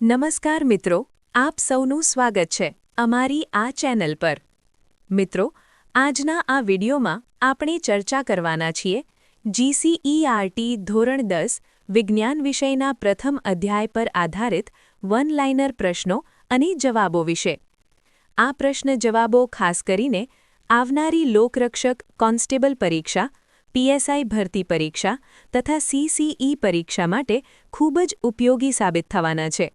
નમસ્કાર મિત્રો, આપ સૌનું સ્વાગત છે અમારી આ ચેનલ પર। મિત્રો, આજના આ વિડિયોમાં આપણે ચર્ચા કરવાના છીએ જીસીઈઆરટી ધોરણ 10 વિજ્ઞાન વિષયના પ્રથમ અધ્યાય પર આધારિત વન લાઇનર પ્રશ્નો અને જવાબો વિશે। આ પ્રશ્ન જવાબો ખાસ કરીને આવનારી લોકરક્ષક કોન્સ્ટેબલ પરીક્ષા, પીએસઆઈ ભરતી પરીક્ષા તથા સીસીઈ પરીક્ષા માટે ખૂબ જ ઉપયોગી સાબિત થવાના છે।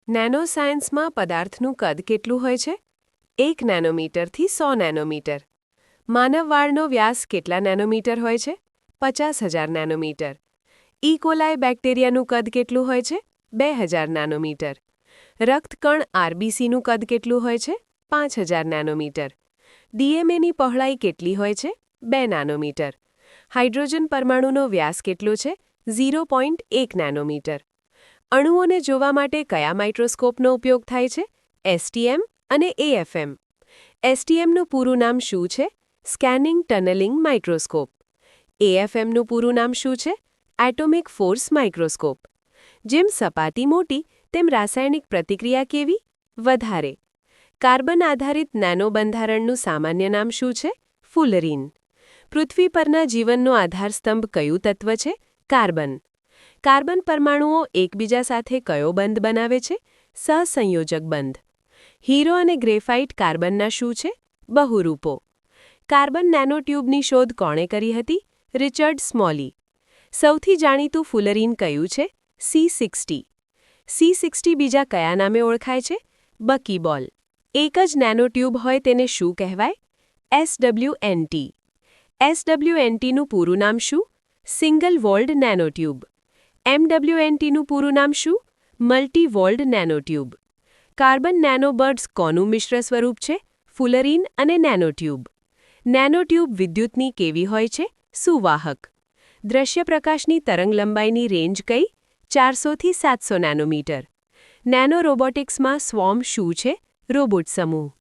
નેનો સાયન્સમાં પદાર્થનું કદ કેટલું હોય છે? 1 નેનોમીટરથી 100 નેનોમીટર। માનવ વાળનો વ્યાસ કેટલા નેનોમીટર હોય છે? 50,000 નેનોમીટર। ઈ કોલાઈ બેક્ટેરિયાનું કદ કેટલું હોય છે? 2000 નેનોમીટર। રક્તકણ આરબીસીનું કદ કેટલું હોય છે? 5000 નેનોમીટર। ડીએનએની પહોળાઈ કેટલી હોય છે? 2 નેનોમીટર। હાઇડ્રોજન પરમાણુનો વ્યાસ કેટલો છે? 0.1 નેનોમીટર। અણુઓને જોવા માટે કયા માઇક્રોસ્કોપનો ઉપયોગ થાય છે? એસટીએમ અને એએફએમ। એસટીએમનું પૂરું નામ શું છે? Scanning tunnelling microscope. એએફએમનું પૂરું નામ શું છે? Atomic force microscope. જેમ સપાટી મોટી તેમ રાસાયણિક પ્રતિક્રિયા કેવી? વધારે। કાર્બન આધારિત નેનો બંધારણનું સામાન્ય નામ શું છે? ફુલરીન। પૃથ્વી પરના જીવનનો આધારસ્તંભ કયું તત્વ છે? કાર્બન। કાર્બન પરમાણુઓ એકબીજા સાથે કયો બંધ બનાવે છે? સહસંયોજક બંધ। હીરો અને ગ્રેફાઇટ કાર્બનના શું છે? બહુરૂપો। કાર્બન નેનોટ્યુબની શોધ કોણે કરી હતી? રિચર્ડ સ્મોલી। સૌથી જાણીતું ફુલરીન કયું છે? C60। C60 બીજા કયા નામે ઓળખાય છે? બકીબોલ। એક જ નેનોટ્યુબ હોય તેને શું કહેવાય? SWNT। SWNTનું પૂરું નામ શું? Single વોલ્ડ nanotube. MWNTનું પૂરું નામ શું? Multi વોલ્ડ nanotube. કાર્બન નેનોબર્ડ્સ કોનું મિશ્ર સ્વરૂપ છે? ફુલરીન અને નેનોટ્યુબ। નેનોટ્યુબ વિદ્યુતની કેવી હોય છે? સુવાહક। દ્રશ્ય પ્રકાશની તરંગલંબાઈની રેન્જ કઈ? 400 થી 700 નેનોમીટર। નેનો રોબોટિક્સમાં સ્વોર્મ શું છે? રોબોટ સમૂહ।